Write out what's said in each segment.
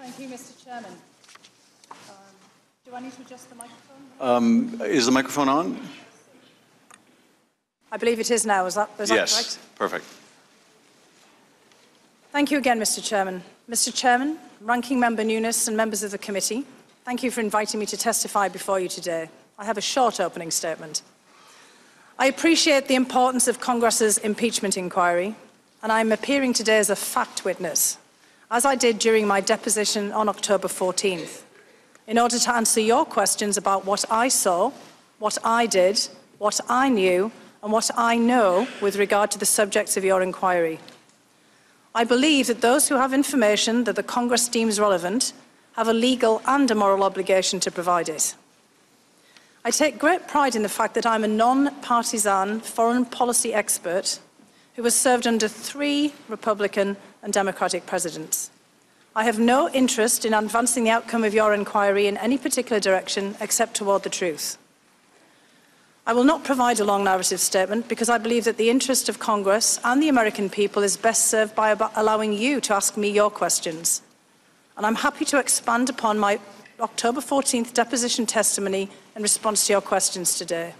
Thank you, Mr. Chairman. Do I need to adjust the microphone? Is the microphone on? I believe it is now. Is that correct? Yes, perfect. Thank you again, Mr. Chairman. Mr. Chairman, Ranking Member Nunes and members of the committee, thank you for inviting me to testify before you today. I have a short opening statement. I appreciate the importance of Congress's impeachment inquiry, and I am appearing today as a fact witness, as I did during my deposition on October 14th, in order to answer your questions about what I saw, what I did, what I knew, and what I know with regard to the subjects of your inquiry. I believe that those who have information that the Congress deems relevant have a legal and a moral obligation to provide it. I take great pride in the fact that I'm a non-partisan foreign policy expert who has served under 3 Republican and Democratic presidents. I have no interest in advancing the outcome of your inquiry in any particular direction except toward the truth. I will not provide a long narrative statement because I believe that the interest of Congress and the American people is best served by allowing you to ask me your questions. And I'm happy to expand upon my October 14th deposition testimony in response to your questions today.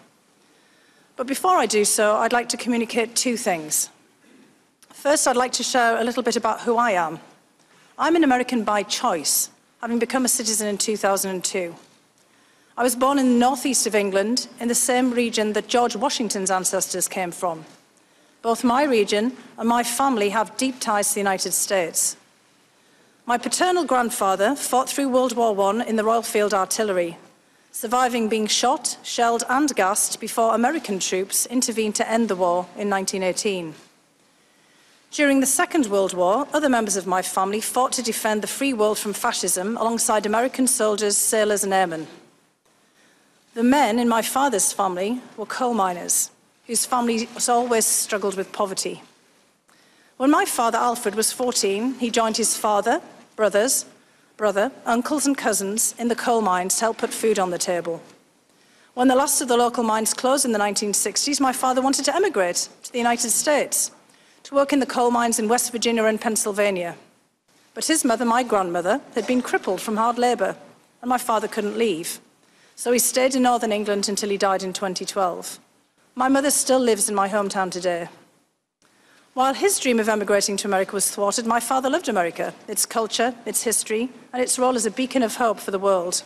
But before I do so, I'd like to communicate 2 things. First, I'd like to share a little bit about who I am. I'm an American by choice, having become a citizen in 2002. I was born in the northeast of England, in the same region that George Washington's ancestors came from. Both my region and my family have deep ties to the United States. My paternal grandfather fought through World War I in the Royal Field Artillery, surviving being shot, shelled and gassed before American troops intervened to end the war in 1918. During the Second World War, other members of my family fought to defend the free world from fascism alongside American soldiers, sailors and airmen. The men in my father's family were coal miners, whose families always struggled with poverty. When my father, Alfred, was 14, he joined his father, brother, uncles and cousins in the coal mines to help put food on the table. When the last of the local mines closed in the 1960s, my father wanted to emigrate to the United States to work in the coal mines in West Virginia and Pennsylvania. But his mother, my grandmother, had been crippled from hard labour, and my father couldn't leave. So he stayed in Northern England until he died in 2012. My mother still lives in my hometown today. While his dream of emigrating to America was thwarted, my father loved America, its culture, its history, and its role as a beacon of hope for the world.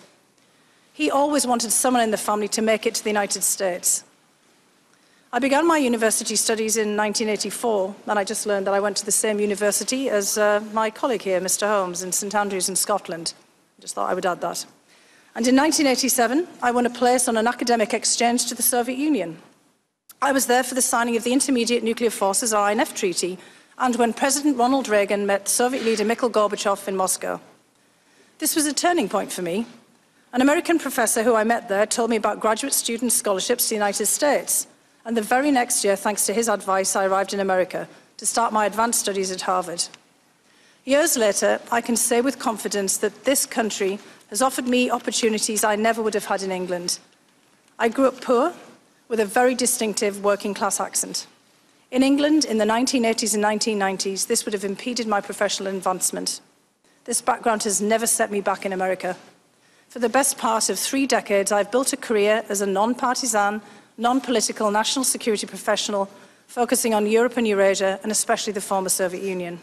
He always wanted someone in the family to make it to the United States. I began my university studies in 1984, and I just learned that I went to the same university as my colleague here, Mr. Holmes, in St Andrews in Scotland. I just thought I would add that. And in 1987, I won a place on an academic exchange to the Soviet Union. I was there for the signing of the Intermediate Nuclear Forces, or INF Treaty, and when President Ronald Reagan met Soviet leader Mikhail Gorbachev in Moscow. This was a turning point for me. An American professor who I met there told me about graduate student scholarships to the United States, and the very next year, thanks to his advice, I arrived in America to start my advanced studies at Harvard. Years later, I can say with confidence that this country has offered me opportunities I never would have had in England. I grew up poor, with a very distinctive working-class accent. In England, in the 1980s and 1990s, this would have impeded my professional advancement. This background has never set me back in America. For the best part of 3 decades, I've built a career as a non-partisan, non-political national security professional, focusing on Europe and Eurasia, and especially the former Soviet Union.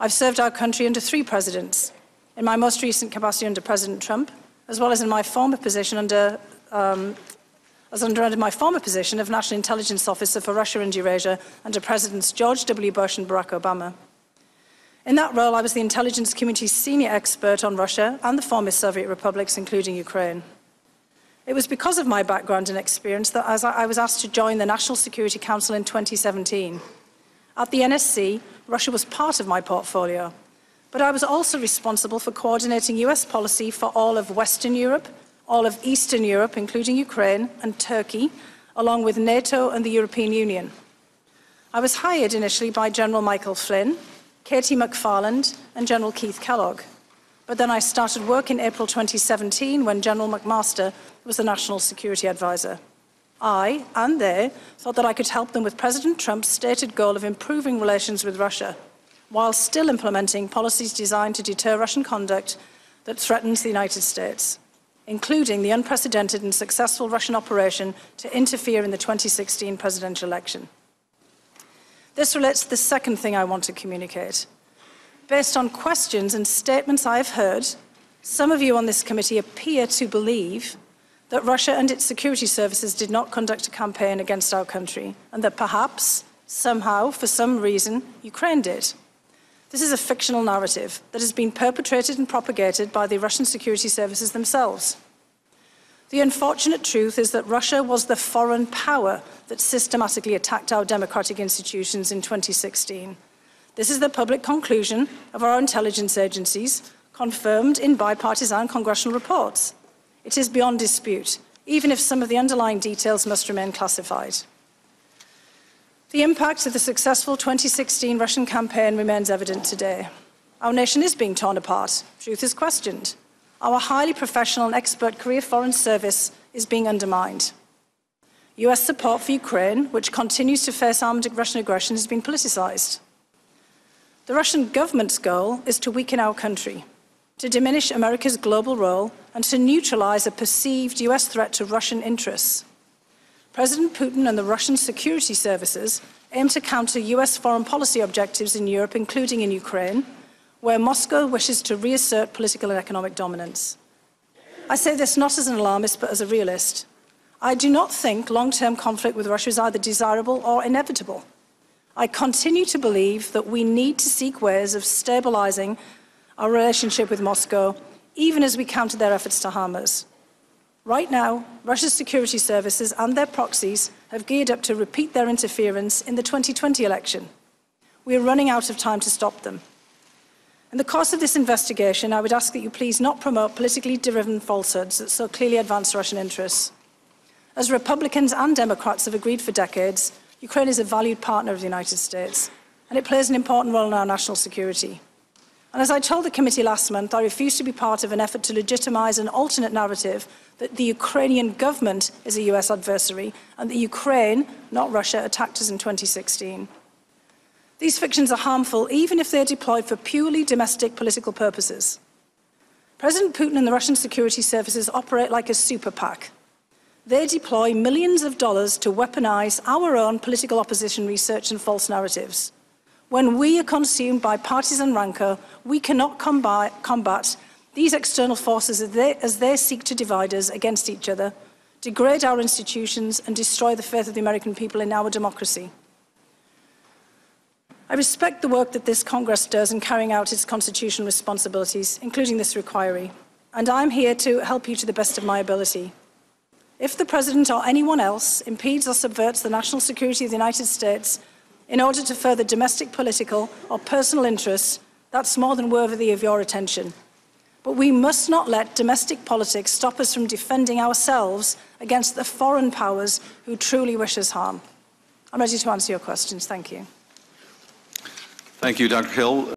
I've served our country under 3 presidents, in my most recent capacity under President Trump, as well as in my former position under my former position of National Intelligence Officer for Russia and Eurasia under Presidents George W. Bush and Barack Obama. In that role, I was the intelligence community's senior expert on Russia and the former Soviet republics, including Ukraine. It was because of my background and experience that I was asked to join the National Security Council in 2017. At the NSC, Russia was part of my portfolio, but I was also responsible for coordinating US policy for all of Western Europe, all of Eastern Europe, including Ukraine and Turkey, along with NATO and the European Union. I was hired initially by General Michael Flynn, Katie McFarland, and General Keith Kellogg. But then I started work in April 2017 when General McMaster was the National Security Advisor. I, and they, thought that I could help them with President Trump's stated goal of improving relations with Russia, while still implementing policies designed to deter Russian conduct that threatens the United States, including the unprecedented and successful Russian operation to interfere in the 2016 presidential election. This relates to the second thing I want to communicate. Based on questions and statements I have heard, some of you on this committee appear to believe that Russia and its security services did not conduct a campaign against our country, and that perhaps, somehow, for some reason, Ukraine did. This is a fictional narrative that has been perpetrated and propagated by the Russian security services themselves. The unfortunate truth is that Russia was the foreign power that systematically attacked our democratic institutions in 2016. This is the public conclusion of our intelligence agencies, confirmed in bipartisan congressional reports. It is beyond dispute, even if some of the underlying details must remain classified. The impact of the successful 2016 Russian campaign remains evident today. Our nation is being torn apart. Truth is questioned. Our highly professional and expert career foreign service is being undermined. US support for Ukraine, which continues to face armed Russian aggression, has been politicized. The Russian government's goal is to weaken our country, to diminish America's global role, and to neutralize a perceived US threat to Russian interests. President Putin and the Russian security services aim to counter US foreign policy objectives in Europe, including in Ukraine, where Moscow wishes to reassert political and economic dominance. I say this not as an alarmist, but as a realist. I do not think long-term conflict with Russia is either desirable or inevitable. I continue to believe that we need to seek ways of stabilizing our relationship with Moscow, even as we counter their efforts to harm us. Right now, Russia's security services and their proxies have geared up to repeat their interference in the 2020 election. We are running out of time to stop them. In the course of this investigation, I would ask that you please not promote politically driven falsehoods that so clearly advance Russian interests. As Republicans and Democrats have agreed for decades, Ukraine is a valued partner of the United States, and it plays an important role in our national security. And as I told the committee last month, I refuse to be part of an effort to legitimize an alternate narrative that the Ukrainian government is a US adversary and that Ukraine, not Russia, attacked us in 2016. These fictions are harmful even if they are deployed for purely domestic political purposes. President Putin and the Russian security services operate like a super PAC. They deploy millions of dollars to weaponize our own political opposition research and false narratives. When we are consumed by partisan rancor, we cannot combat these external forces as they seek to divide us against each other, degrade our institutions, and destroy the faith of the American people in our democracy. I respect the work that this Congress does in carrying out its constitutional responsibilities, including this inquiry, and I'm here to help you to the best of my ability. If the President or anyone else impedes or subverts the national security of the United States in order to further domestic political or personal interests, that's more than worthy of your attention. But we must not let domestic politics stop us from defending ourselves against the foreign powers who truly wish us harm. I'm ready to answer your questions. Thank you. Thank you, Dr. Hill.